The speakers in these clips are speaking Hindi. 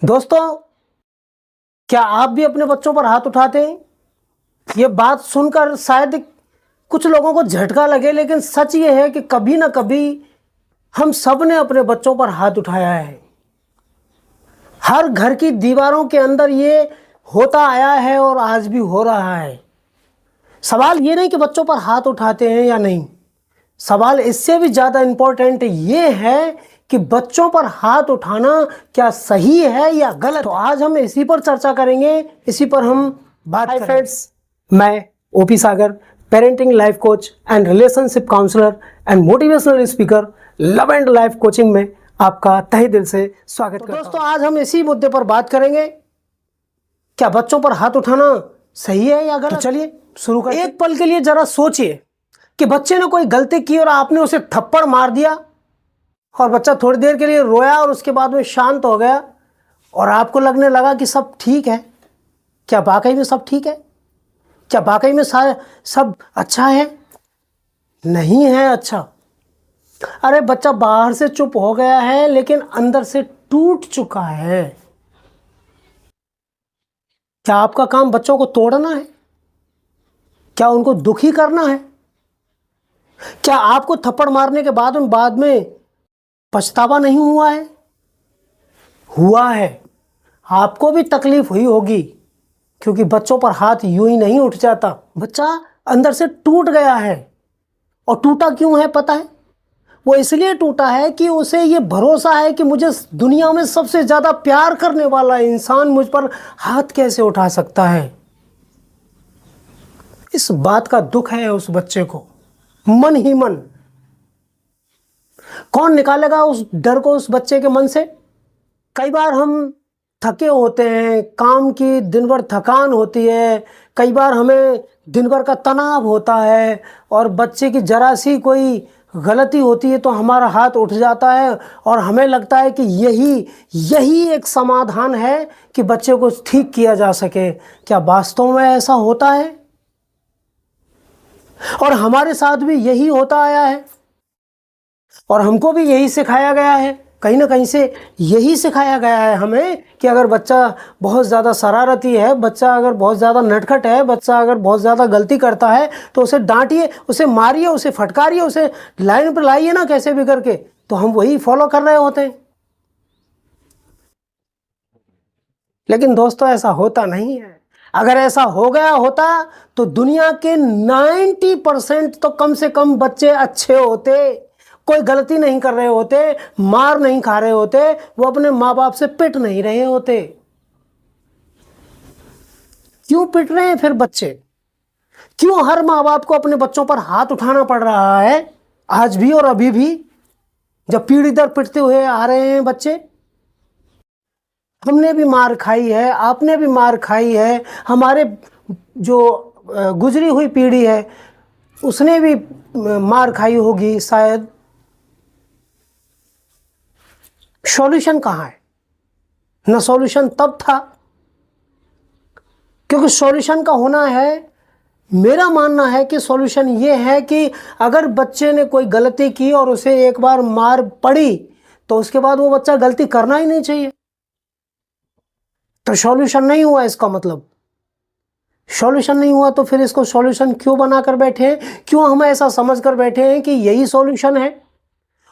दोस्तों, क्या आप भी अपने बच्चों पर हाथ उठाते हैं? ये बात सुनकर शायद कुछ लोगों को झटका लगे, लेकिन सच ये है कि कभी ना कभी हम सब ने अपने बच्चों पर हाथ उठाया है। हर घर की दीवारों के अंदर ये होता आया है और आज भी हो रहा है। सवाल ये नहीं कि बच्चों पर हाथ उठाते हैं या नहीं, सवाल इससे भी ज़्यादा इम्पोर्टेंट ये है कि बच्चों पर हाथ उठाना क्या सही है या गलत। तो आज हम इसी पर चर्चा करेंगे, इसी पर हम बात करेंगे। फ्रेंड्स, मैं OP Sagar, parenting life coach and relationship counsellor and motivational speaker, love and life coaching में आपका तहे दिल से स्वागत करता हूं। दोस्तों, आज हम इसी मुद्दे पर बात करेंगे, क्या बच्चों पर हाथ उठाना सही है या गलत। तो चलिए शुरू करें। एक पल के लिए जरा सोचिए कि बच्चे ने कोई गलती की और आपने उसे थप्पड़ मार दिया और बच्चा थोड़ी देर के लिए रोया और उसके बाद में शांत हो गया और आपको लगने लगा कि सब ठीक है। क्या वाकई में सब ठीक है? क्या वाकई में सब अच्छा है? नहीं है अच्छा। अरे बच्चा बाहर से चुप हो गया है लेकिन अंदर से टूट चुका है। क्या आपका काम बच्चों को तोड़ना है? क्या उनको दुखी करना है? क्या आपको थप्पड़ मारने के बाद में पछतावा नहीं हुआ है? हुआ है। आपको भी तकलीफ हुई होगी, क्योंकि बच्चों पर हाथ यूं ही नहीं उठ जाता। बच्चा अंदर से टूट गया है। और टूटा क्यों है पता है? वो इसलिए टूटा है कि उसे ये भरोसा है कि मुझे दुनिया में सबसे ज़्यादा प्यार करने वाला इंसान मुझ पर हाथ कैसे उठा सकता है। इस बात का दुख है उस बच्चे को, मन ही मन। कौन निकालेगा उस डर को उस बच्चे के मन से? कई बार हम थके होते हैं, काम की दिन भर थकान होती है, कई बार हमें दिन भर का तनाव होता है और बच्चे की जरा सी कोई गलती होती है तो हमारा हाथ उठ जाता है और हमें लगता है कि यही एक समाधान है कि बच्चे को ठीक किया जा सके। क्या वास्तव में ऐसा होता है? और हमारे साथ भी यही होता आया है और हमको भी यही सिखाया गया है। कहीं ना कहीं से यही सिखाया गया है हमें कि अगर बच्चा बहुत ज़्यादा शरारती है, बच्चा अगर बहुत ज़्यादा नटखट है, बच्चा अगर बहुत ज़्यादा गलती करता है तो उसे डांटिए, उसे मारिए, उसे फटकारिए, उसे लाइन पर लाइए ना कैसे भी करके। तो हम वही फॉलो कर रहे होते हैं। लेकिन दोस्तों, ऐसा होता नहीं है। अगर ऐसा हो गया होता तो दुनिया के 90% तो कम से कम बच्चे अच्छे होते, कोई गलती नहीं कर रहे होते, मार नहीं खा रहे होते, वो अपने माँ बाप से पिट नहीं रहे होते। क्यों पिट रहे हैं फिर बच्चे? क्यों हर माँ बाप को अपने बच्चों पर हाथ उठाना पड़ रहा है आज भी और अभी भी, जब पीढ़ी दर पिटते हुए आ रहे हैं बच्चे? हमने भी मार खाई है, आपने भी मार खाई है, हमारे जो गुजरी हुई पीढ़ी है उसने भी मार खाई होगी शायद। सॉल्यूशन कहाँ है? ना सॉल्यूशन तब था, क्योंकि सॉल्यूशन का होना है, मेरा मानना है कि सॉल्यूशन ये है कि अगर बच्चे ने कोई गलती की और उसे एक बार मार पड़ी तो उसके बाद वो बच्चा गलती करना ही नहीं चाहिए। तो सॉल्यूशन नहीं हुआ, इसका मतलब सॉल्यूशन नहीं हुआ तो फिर इसको सॉल्यूशन क्यों बनाकर बैठे हैं? क्यों हम ऐसा समझ कर बैठे हैं कि यही सॉल्यूशन है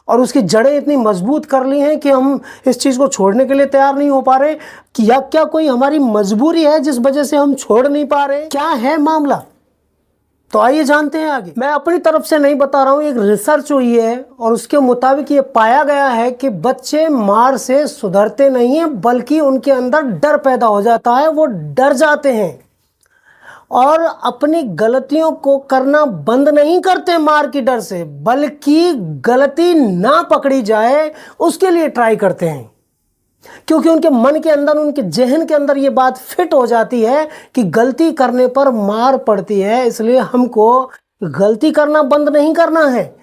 और उसकी जड़ें इतनी मजबूत कर ली हैं कि हम इस चीज़ को छोड़ने के लिए तैयार नहीं हो पा रहे? कि या क्या कोई हमारी मजबूरी है जिस वजह से हम छोड़ नहीं पा रहे? क्या है मामला? तो आइए जानते हैं आगे। मैं अपनी तरफ से नहीं बता रहा हूँ, एक रिसर्च हुई है और उसके मुताबिक ये पाया गया है कि बच्चे मार से सुधरते नहीं हैं, बल्कि उनके अंदर डर पैदा हो जाता है। वो डर जाते हैं और अपनी गलतियों को करना बंद नहीं करते मार की डर से, बल्कि गलती ना पकड़ी जाए उसके लिए ट्राई करते हैं। क्योंकि उनके मन के अंदर, उनके जहन के अंदर ये बात फिट हो जाती है कि गलती करने पर मार पड़ती है। इसलिए हमको गलती करना बंद नहीं करना है,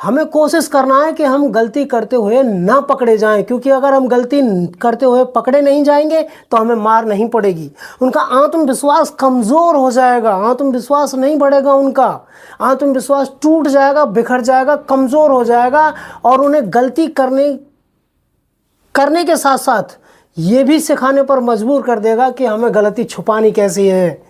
हमें कोशिश करना है कि हम गलती करते हुए ना पकड़े जाएं, क्योंकि अगर हम गलती करते हुए पकड़े नहीं जाएंगे तो हमें मार नहीं पड़ेगी। उनका आत्मविश्वास कमज़ोर हो जाएगा, आत्मविश्वास नहीं बढ़ेगा, उनका आत्मविश्वास टूट जाएगा, बिखर जाएगा, कमज़ोर हो जाएगा और उन्हें गलती करने के साथ साथ ये भी सिखाने पर मजबूर कर देगा कि हमें गलती छुपानी कैसी है।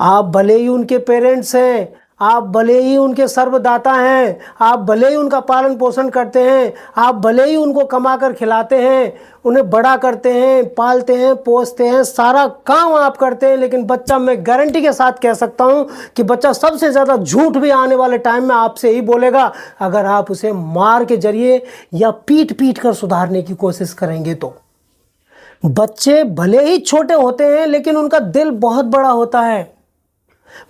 आप भले ही उनके पेरेंट्स हैं, आप भले ही उनके सर्वदाता हैं, आप भले ही उनका पालन पोषण करते हैं, आप भले ही उनको कमा कर खिलाते हैं, उन्हें बड़ा करते हैं, पालते हैं, पोसते हैं, सारा काम आप करते हैं, लेकिन बच्चा, मैं गारंटी के साथ कह सकता हूं कि बच्चा सबसे ज़्यादा झूठ भी आने वाले टाइम में आपसे ही बोलेगा अगर आप उसे मार के जरिए या पीट पीट कर सुधारने की कोशिश करेंगे तो। बच्चे भले ही छोटे होते हैं लेकिन उनका दिल बहुत बड़ा होता है।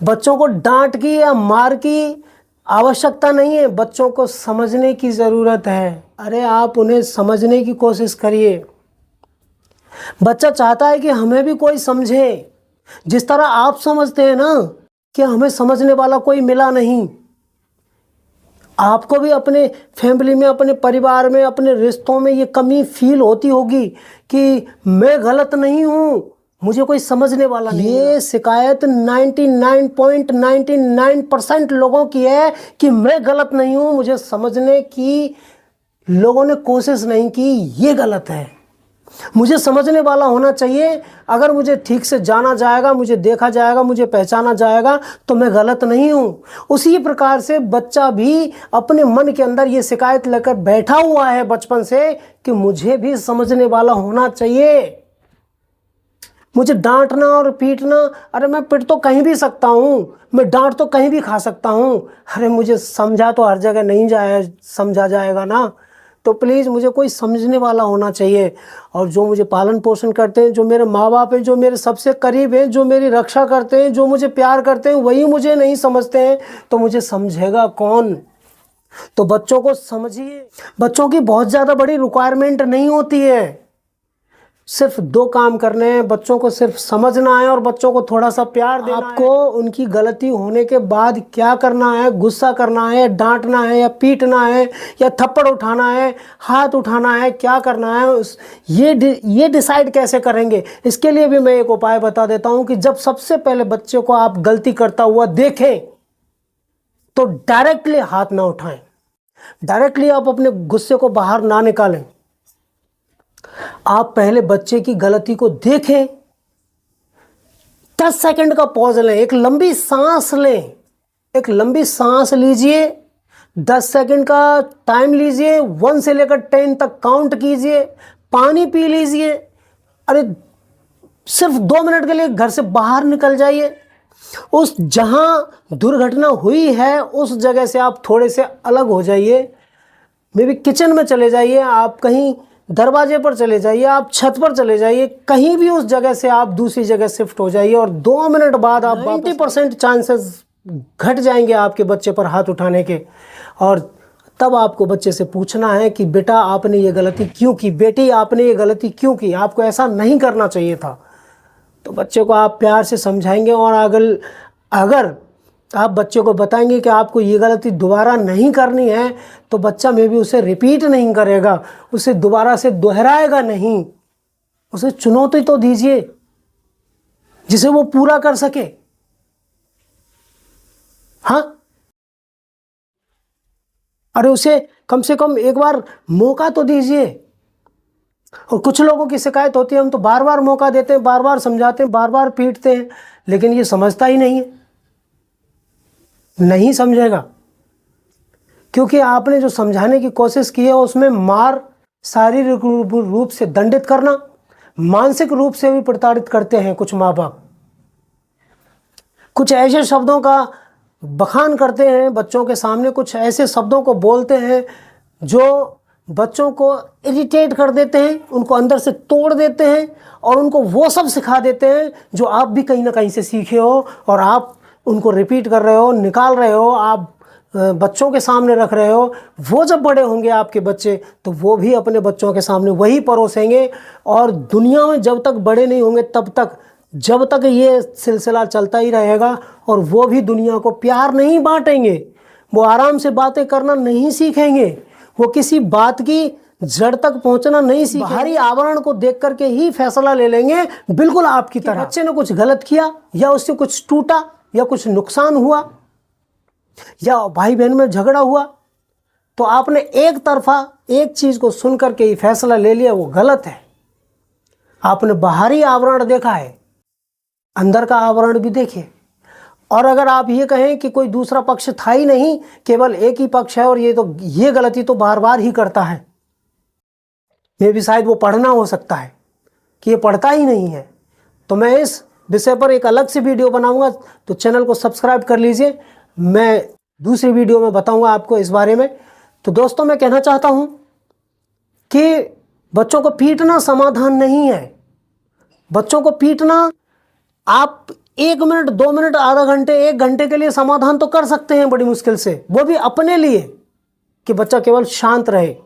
बच्चों को डांट की या मार की आवश्यकता नहीं है, बच्चों को समझने की ज़रूरत है। अरे आप उन्हें समझने की कोशिश करिए। बच्चा चाहता है कि हमें भी कोई समझे, जिस तरह आप समझते हैं ना कि हमें समझने वाला कोई मिला नहीं। आपको भी अपने फैमिली में, अपने परिवार में, अपने रिश्तों में ये कमी फील होती होगी कि मैं गलत नहीं हूँ, मुझे कोई समझने वाला नहीं। ये शिकायत 99.99% लोगों की है कि मैं गलत नहीं हूँ, मुझे समझने की लोगों ने कोशिश नहीं की, ये गलत है। मुझे समझने वाला होना चाहिए। अगर मुझे ठीक से जाना जाएगा, मुझे देखा जाएगा, मुझे पहचाना जाएगा तो मैं गलत नहीं हूँ। उसी प्रकार से बच्चा भी अपने मन के अंदर ये शिकायत लेकर बैठा हुआ है बचपन से कि मुझे भी समझने वाला होना चाहिए। मुझे डांटना और पीटना, अरे मैं पिट तो कहीं भी सकता हूँ, मैं डांट तो कहीं भी खा सकता हूँ, अरे मुझे समझा तो हर जगह नहीं समझा जाएगा ना। तो प्लीज़ मुझे कोई समझने वाला होना चाहिए। और जो मुझे पालन पोषण करते हैं, जो मेरे माँ बाप हैं, जो मेरे सबसे करीब हैं, जो मेरी रक्षा करते हैं, जो मुझे प्यार करते हैं, वही मुझे नहीं समझते हैं तो मुझे समझेगा कौन। तो बच्चों को समझिए। बच्चों की बहुत ज़्यादा बड़ी रिक्वायरमेंट नहीं होती है, सिर्फ 2 काम करने हैं। बच्चों को सिर्फ समझना है और बच्चों को थोड़ा सा प्यार देना है। आपको उनकी गलती होने के बाद क्या करना है, गुस्सा करना है, डांटना है या पीटना है या थप्पड़ उठाना है, हाथ उठाना है, क्या करना है, ये डिसाइड कैसे करेंगे। इसके लिए भी मैं एक उपाय बता देता हूं कि जब सबसे पहले बच्चे को आप गलती करता हुआ देखें तो डायरेक्टली हाथ ना उठाएं, डायरेक्टली आप अपने गुस्से को बाहर ना निकालें। आप पहले बच्चे की गलती को देखें, 10 सेकंड का पॉज लें, एक लंबी सांस लें, एक लंबी सांस लीजिए, 10 सेकंड का टाइम लीजिए, 1 से लेकर 10 तक काउंट कीजिए, पानी पी लीजिए। अरे सिर्फ 2 मिनट के लिए घर से बाहर निकल जाइए। उस जहां दुर्घटना हुई है उस जगह से आप थोड़े से अलग हो जाइए। मे बी किचन में चले जाइए, आप कहीं दरवाजे पर चले जाइए, आप छत पर चले जाइए, कहीं भी उस जगह से आप दूसरी जगह शिफ्ट हो जाइए और 2 मिनट बाद आप 90% चांसेस घट जाएंगे आपके बच्चे पर हाथ उठाने के। और तब आपको बच्चे से पूछना है कि बेटा आपने ये गलती क्यों की, बेटी आपने ये गलती क्यों की, आपको ऐसा नहीं करना चाहिए था। तो बच्चे को आप प्यार से समझाएंगे और अगर आप बच्चे को बताएंगे कि आपको ये गलती दोबारा नहीं करनी है तो बच्चा में भी उसे रिपीट नहीं करेगा, उसे दोबारा से दोहराएगा नहीं। उसे चुनौती तो दीजिए जिसे वो पूरा कर सके। हाँ, अरे उसे कम से कम एक बार मौका तो दीजिए। और कुछ लोगों की शिकायत होती है हम तो बार बार मौका देते हैं, बार बार समझाते हैं, बार बार पीटते हैं, लेकिन ये समझता ही नहीं है। नहीं समझेगा क्योंकि आपने जो समझाने की कोशिश की है उसमें मार, शारीरिक रूप से दंडित करना, मानसिक रूप से भी प्रताड़ित करते हैं कुछ माँ बाप। कुछ ऐसे शब्दों का बखान करते हैं बच्चों के सामने, कुछ ऐसे शब्दों को बोलते हैं जो बच्चों को इरिटेट कर देते हैं, उनको अंदर से तोड़ देते हैं और उनको वो सब सिखा देते हैं जो आप भी कहीं ना कहीं से सीखे हो और आप उनको रिपीट कर रहे हो, निकाल रहे हो, आप बच्चों के सामने रख रहे हो। वो जब बड़े होंगे आपके बच्चे तो वो भी अपने बच्चों के सामने वही परोसेंगे और दुनिया में जब तक बड़े नहीं होंगे तब तक, जब तक ये सिलसिला चलता ही रहेगा और वो भी दुनिया को प्यार नहीं बांटेंगे, वो आराम से बातें करना नहीं सीखेंगे, वो किसी बात की जड़ तक पहुंचना नहीं सीखेंगे, बाहरी आवरण को देख करके ही फैसला ले लेंगे, बिल्कुल आपकी तरह। बच्चे ने कुछ गलत किया या उससे कुछ टूटा या कुछ नुकसान हुआ या भाई बहन में झगड़ा हुआ तो आपने एक तरफा एक चीज को सुन करके ही फैसला ले लिया, वो गलत है। आपने बाहरी आवरण देखा है, अंदर का आवरण भी देखिए। और अगर आप ये कहें कि कोई दूसरा पक्ष था ही नहीं, केवल एक ही पक्ष है और ये गलती तो बार बार ही करता है, मे भी शायद वो पढ़ना हो सकता है कि ये पढ़ता ही नहीं है, तो मैं इस विषय पर एक अलग से वीडियो बनाऊंगा, तो चैनल को सब्सक्राइब कर लीजिए। मैं दूसरी वीडियो में बताऊंगा आपको इस बारे में। तो दोस्तों, मैं कहना चाहता हूं कि बच्चों को पीटना समाधान नहीं है। बच्चों को पीटना, आप 1 मिनट 2 मिनट आधा घंटे 1 घंटे के लिए समाधान तो कर सकते हैं बड़ी मुश्किल से, वो भी अपने लिए, कि बच्चा केवल शांत रहे,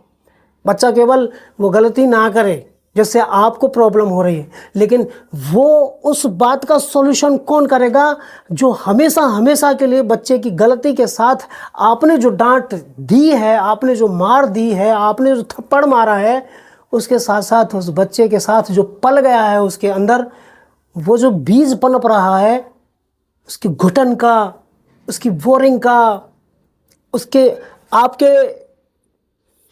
बच्चा केवल वो गलती ना करे जिससे आपको प्रॉब्लम हो रही है। लेकिन वो उस बात का सॉल्यूशन कौन करेगा जो हमेशा हमेशा के लिए बच्चे की गलती के साथ आपने जो डांट दी है, आपने जो मार दी है, आपने जो थप्पड़ मारा है, उसके साथ साथ उस बच्चे के साथ जो पल गया है उसके अंदर, वो जो बीज पनप रहा है, उसकी घुटन का, उसकी बोरिंग का, उसके आपके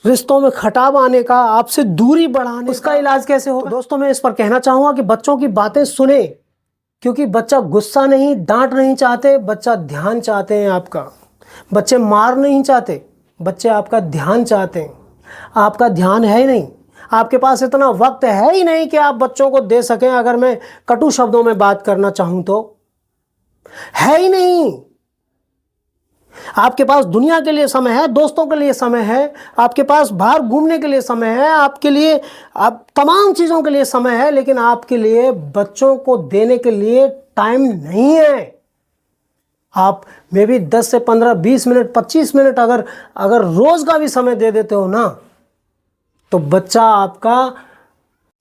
रिश्तों में खटाव आने का, आपसे दूरी बढ़ाने, उसका इलाज कैसे होगा? दोस्तों, मैं इस पर कहना चाहूँगा कि बच्चों की बातें सुने, क्योंकि बच्चा गुस्सा नहीं, डांट नहीं चाहते, बच्चा ध्यान चाहते हैं आपका। बच्चे मार नहीं चाहते, बच्चे आपका ध्यान चाहते हैं। आपका ध्यान है ही नहीं, आपके पास इतना वक्त है ही नहीं कि आप बच्चों को दे सकें। अगर मैं कटु शब्दों में बात करना चाहूँ तो है ही नहीं। आपके पास दुनिया के लिए समय है, दोस्तों के लिए समय है, आपके पास बाहर घूमने के लिए समय है, आपके लिए आप तमाम चीज़ों के लिए समय है, लेकिन आपके लिए बच्चों को देने के लिए टाइम नहीं है। आप मे भी 10 से 15, 20 मिनट, 25 मिनट अगर रोज़ का भी समय दे देते हो ना, तो बच्चा आपका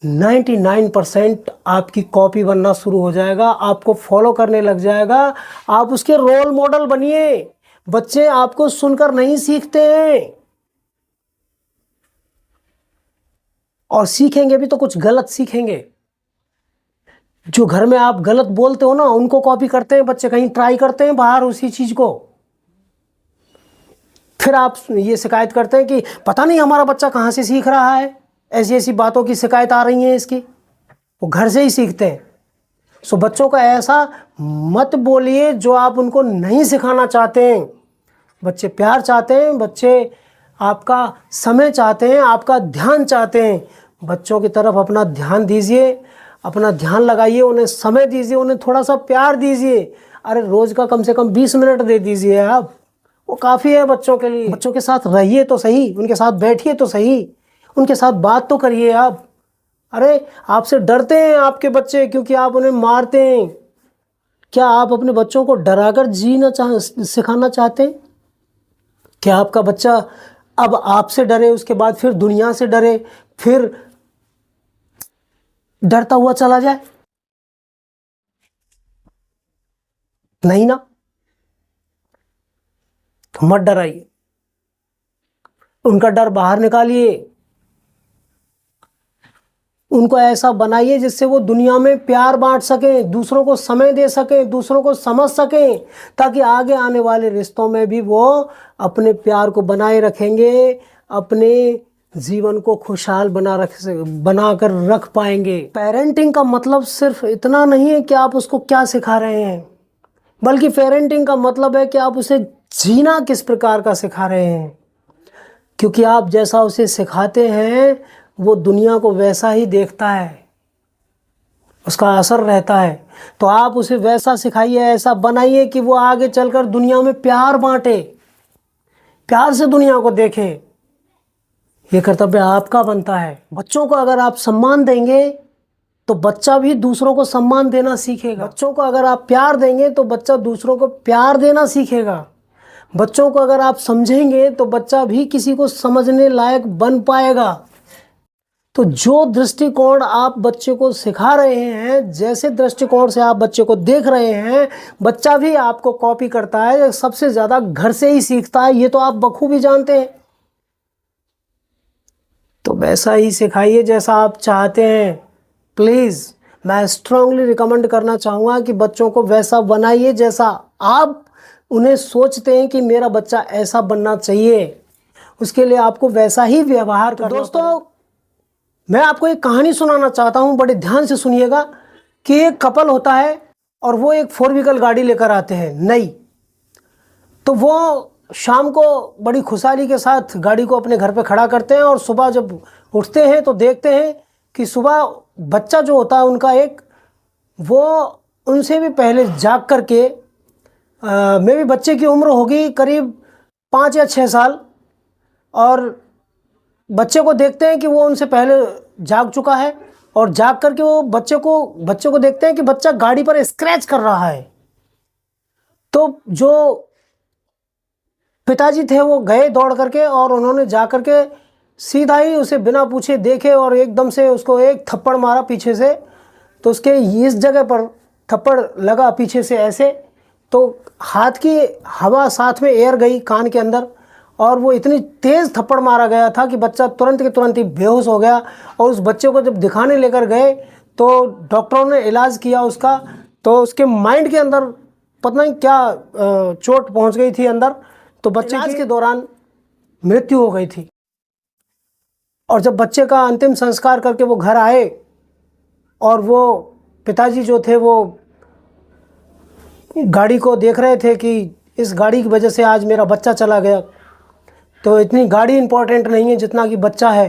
99% आपकी कॉपी बनना शुरू हो जाएगा, आपको फॉलो करने लग जाएगा। आप उसके रोल मॉडल बनिए। बच्चे आपको सुनकर नहीं सीखते हैं, और सीखेंगे भी तो कुछ गलत सीखेंगे। जो घर में आप गलत बोलते हो ना, उनको कॉपी करते हैं बच्चे, कहीं ट्राई करते हैं बाहर उसी चीज को, फिर आप ये शिकायत करते हैं कि पता नहीं हमारा बच्चा कहाँ से सीख रहा है, ऐसी ऐसी बातों की शिकायत आ रही है इसकी। वो घर से ही सीखते हैं। सो बच्चों का ऐसा मत बोलिए जो आप उनको नहीं सिखाना चाहते हैं। बच्चे प्यार चाहते हैं, बच्चे आपका समय चाहते हैं, आपका ध्यान चाहते हैं। बच्चों की तरफ अपना ध्यान दीजिए, अपना ध्यान लगाइए, उन्हें समय दीजिए, उन्हें थोड़ा सा प्यार दीजिए। अरे रोज़ का कम से कम 20 मिनट दे दीजिए आप, वो काफ़ी है बच्चों के लिए। बच्चों के साथ रहिए तो सही, उनके साथ बैठिए तो सही, उनके साथ बात तो करिए आप। अरे आपसे डरते हैं आपके बच्चे क्योंकि आप उन्हें मारते हैं। क्या आप अपने बच्चों को डराकर जीना सिखाना चाहते हैं? क्या आपका बच्चा अब आपसे डरे, उसके बाद फिर दुनिया से डरे, फिर डरता हुआ चला जाए? नहीं ना। तो मत डराइए, उनका डर बाहर निकालिए। उनको ऐसा बनाइए जिससे वो दुनिया में प्यार बांट सकें, दूसरों को समय दे सकें, दूसरों को समझ सकें, ताकि आगे आने वाले रिश्तों में भी वो अपने प्यार को बनाए रखेंगे, अपने जीवन को खुशहाल बनाकर रख पाएंगे। पेरेंटिंग का मतलब सिर्फ इतना नहीं है कि आप उसको क्या सिखा रहे हैं, बल्कि पेरेंटिंग का मतलब है कि आप उसे जीना किस प्रकार का सिखा रहे हैं। क्योंकि आप जैसा उसे सिखाते हैं वो दुनिया को वैसा ही देखता है, उसका असर रहता है। तो आप उसे वैसा सिखाइए, ऐसा बनाइए कि वो आगे चलकर दुनिया में प्यार बांटे, प्यार से दुनिया को देखे। ये कर्तव्य आपका बनता है। बच्चों को अगर आप सम्मान देंगे तो बच्चा भी दूसरों को सम्मान देना सीखेगा। बच्चों को अगर आप प्यार देंगे तो बच्चा दूसरों को प्यार देना सीखेगा। बच्चों को अगर आप समझेंगे तो बच्चा भी किसी को समझने लायक बन पाएगा। तो जो दृष्टिकोण आप बच्चे को सिखा रहे हैं, जैसे दृष्टिकोण से आप बच्चे को देख रहे हैं, बच्चा भी आपको कॉपी करता है। सबसे ज़्यादा घर से ही सीखता है, ये तो आप बखूबी जानते हैं। तो वैसा ही सिखाइए जैसा आप चाहते हैं। प्लीज़, मैं स्ट्रांगली रिकमेंड करना चाहूँगा कि बच्चों को वैसा बनाइए जैसा आप उन्हें सोचते हैं कि मेरा बच्चा ऐसा बनना चाहिए। उसके लिए आपको वैसा ही व्यवहार करना। दोस्तों, मैं आपको एक कहानी सुनाना चाहता हूँ, बड़े ध्यान से सुनिएगा कि एक कपल होता है और वो एक 4 व्हीकल गाड़ी लेकर आते हैं नई। तो वो शाम को बड़ी खुशहाली के साथ गाड़ी को अपने घर पे खड़ा करते हैं और सुबह जब उठते हैं तो देखते हैं कि सुबह बच्चा जो होता है उनका एक, वो उनसे भी पहले जाग करके मे भी बच्चे की उम्र होगी करीब 5 या 6 साल, और बच्चे को देखते हैं कि वो उनसे पहले जाग चुका है, और जाग करके वो बच्चे को देखते हैं कि बच्चा गाड़ी पर स्क्रैच कर रहा है। तो जो पिताजी थे वो गए दौड़ करके और उन्होंने जा करके सीधा ही उसे बिना पूछे देखे और एकदम से उसको एक थप्पड़ मारा पीछे से। तो उसके इस जगह पर थप्पड़ लगा पीछे से ऐसे, तो हाथ की हवा साथ में एयर गई कान के अंदर, और वो इतनी तेज़ थप्पड़ मारा गया था कि बच्चा तुरंत के तुरंत ही बेहोश हो गया। और उस बच्चे को जब दिखाने लेकर गए तो डॉक्टरों ने इलाज किया उसका, तो उसके माइंड के अंदर पता नहीं क्या चोट पहुंच गई थी अंदर, तो बच्चे के दौरान मृत्यु हो गई थी। और जब बच्चे का अंतिम संस्कार करके वो घर आए और वो पिताजी जो थे वो गाड़ी को देख रहे थे कि इस गाड़ी की वजह से आज मेरा बच्चा चला गया, तो इतनी गाड़ी इम्पोर्टेंट नहीं है जितना कि बच्चा है।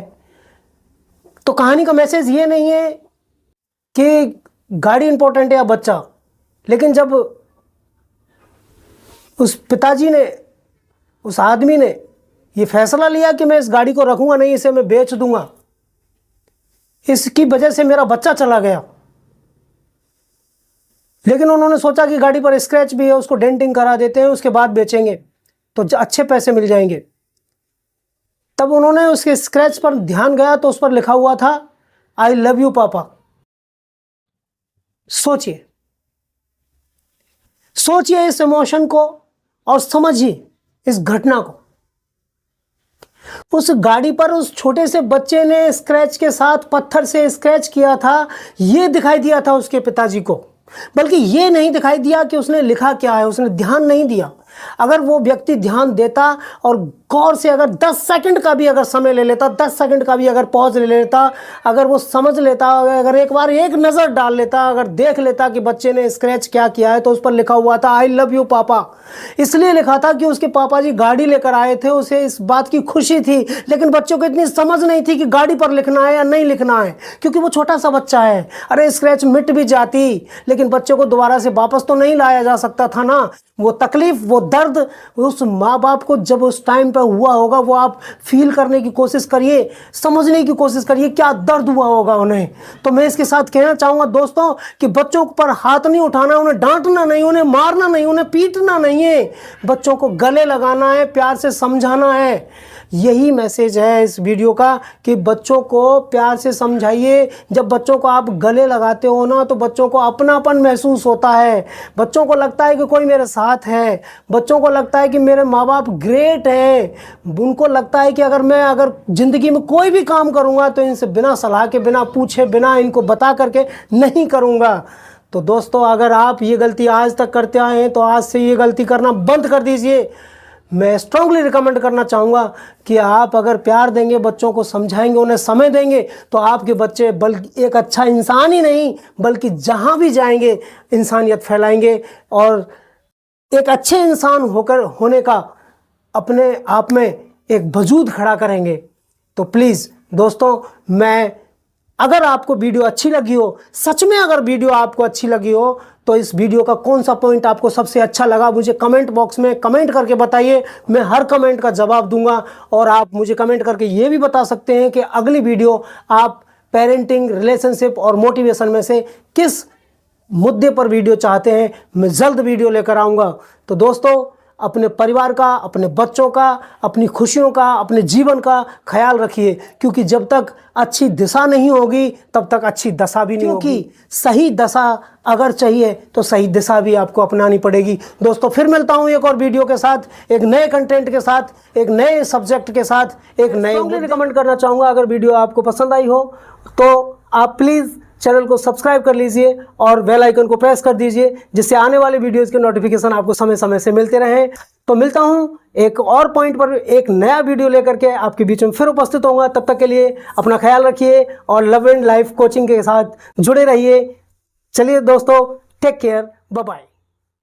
तो कहानी का मैसेज ये नहीं है कि गाड़ी इम्पोर्टेंट है या बच्चा, लेकिन जब उस पिताजी ने, उस आदमी ने ये फैसला लिया कि मैं इस गाड़ी को रखूंगा नहीं, इसे मैं बेच दूंगा, इसकी वजह से मेरा बच्चा चला गया, लेकिन उन्होंने सोचा कि गाड़ी पर स्क्रैच भी है, उसको डेंटिंग करा देते हैं, उसके बाद बेचेंगे तो अच्छे पैसे मिल जाएंगे। तब उन्होंने उसके स्क्रैच पर ध्यान गया तो उस पर लिखा हुआ था आई लव यू पापा। सोचिए इस इमोशन को और समझिए इस घटना को। उस गाड़ी पर उस छोटे से बच्चे ने स्क्रैच के साथ पत्थर से स्क्रैच किया था, यह दिखाई दिया था उसके पिताजी को, बल्कि ये नहीं दिखाई दिया कि उसने लिखा क्या है, उसने ध्यान नहीं दिया। अगर वो व्यक्ति ध्यान देता और गौर से अगर 10 सेकंड का भी अगर समय ले लेता, 10 सेकंड का भी अगर पॉज ले लेता, अगर वो समझ लेता, अगर एक बार एक नज़र डाल लेता, अगर देख लेता कि बच्चे ने स्क्रैच क्या किया है, तो उस पर लिखा हुआ था आई लव यू पापा। इसलिए लिखा था कि उसके पापा जी गाड़ी लेकर आए थे, उसे इस बात की खुशी थी, लेकिन बच्चों को इतनी समझ नहीं थी कि गाड़ी पर लिखना है या नहीं लिखना है, क्योंकि वो छोटा सा बच्चा है। अरे स्क्रैच मिट भी जाती, लेकिन बच्चे को दोबारा से वापस तो नहीं लाया जा सकता था ना। वो तकलीफ, वो दर्द उस माँ बाप को जब उस टाइम पर हुआ होगा, वो आप फील करने की कोशिश करिए, समझने की कोशिश करिए क्या दर्द हुआ होगा उन्हें। तो मैं इसके साथ कहना चाहूँगा दोस्तों कि बच्चों पर हाथ नहीं उठाना, उन्हें डांटना नहीं, उन्हें मारना नहीं, उन्हें पीटना नहीं है, बच्चों को गले लगाना है, प्यार से समझाना है। यही मैसेज है इस वीडियो का कि बच्चों को प्यार से समझाइए। जब बच्चों को आप गले लगाते हो ना, तो बच्चों को अपनापन महसूस होता है, बच्चों को लगता है कि कोई मेरे साथ है, बच्चों को लगता है कि मेरे माँ बाप ग्रेट हैं, उनको लगता है कि अगर ज़िंदगी में कोई भी काम करूँगा तो इनसे बिना सलाह के, बिना पूछे, बिना इनको बता करके नहीं करूँगा। तो दोस्तों, अगर आप ये गलती आज तक करते आए हैं तो आज से ये गलती करना बंद कर दीजिए। मैं स्ट्रांगली रिकमेंड करना चाहूँगा कि आप अगर प्यार देंगे, बच्चों को समझाएंगे, उन्हें समय देंगे, तो आपके बच्चे बल्कि एक अच्छा इंसान ही नहीं, बल्कि जहाँ भी जाएंगे इंसानियत फैलाएंगे और एक अच्छे इंसान होने का अपने आप में एक वजूद खड़ा करेंगे। तो प्लीज़ दोस्तों, अगर आपको वीडियो अच्छी लगी हो, सच में अगर वीडियो आपको अच्छी लगी हो, तो इस वीडियो का कौन सा पॉइंट आपको सबसे अच्छा लगा मुझे कमेंट बॉक्स में कमेंट करके बताइए। मैं हर कमेंट का जवाब दूंगा। और आप मुझे कमेंट करके ये भी बता सकते हैं कि अगली वीडियो आप पेरेंटिंग, रिलेशनशिप और मोटिवेशन में से किस मुद्दे पर वीडियो चाहते हैं। मैं जल्द वीडियो लेकर आऊँगा। तो दोस्तों, अपने परिवार का, अपने बच्चों का, अपनी खुशियों का, अपने जीवन का ख्याल रखिए, क्योंकि जब तक अच्छी दिशा नहीं होगी तब तक अच्छी दशा भी नहीं होगी। क्योंकि सही दशा अगर चाहिए तो सही दिशा भी आपको अपनानी पड़ेगी। दोस्तों, फिर मिलता हूँ एक और वीडियो के साथ, एक नए कंटेंट के साथ, एक नए सब्जेक्ट के साथ, एक नए। रिकमेंड करना चाहूँगा, अगर वीडियो आपको पसंद आई हो तो आप प्लीज़ चैनल को सब्सक्राइब कर लीजिए और बेल आइकन को प्रेस कर दीजिए, जिससे आने वाले वीडियोज़ के नोटिफिकेशन आपको समय समय से मिलते रहें। तो मिलता हूँ एक और पॉइंट पर, एक नया वीडियो लेकर के आपके बीच में फिर उपस्थित होऊंगा। तब तक के लिए अपना ख्याल रखिए और लव एंड लाइफ कोचिंग के साथ जुड़े रहिए। चलिए दोस्तों, टेक केयर, बाय बाय।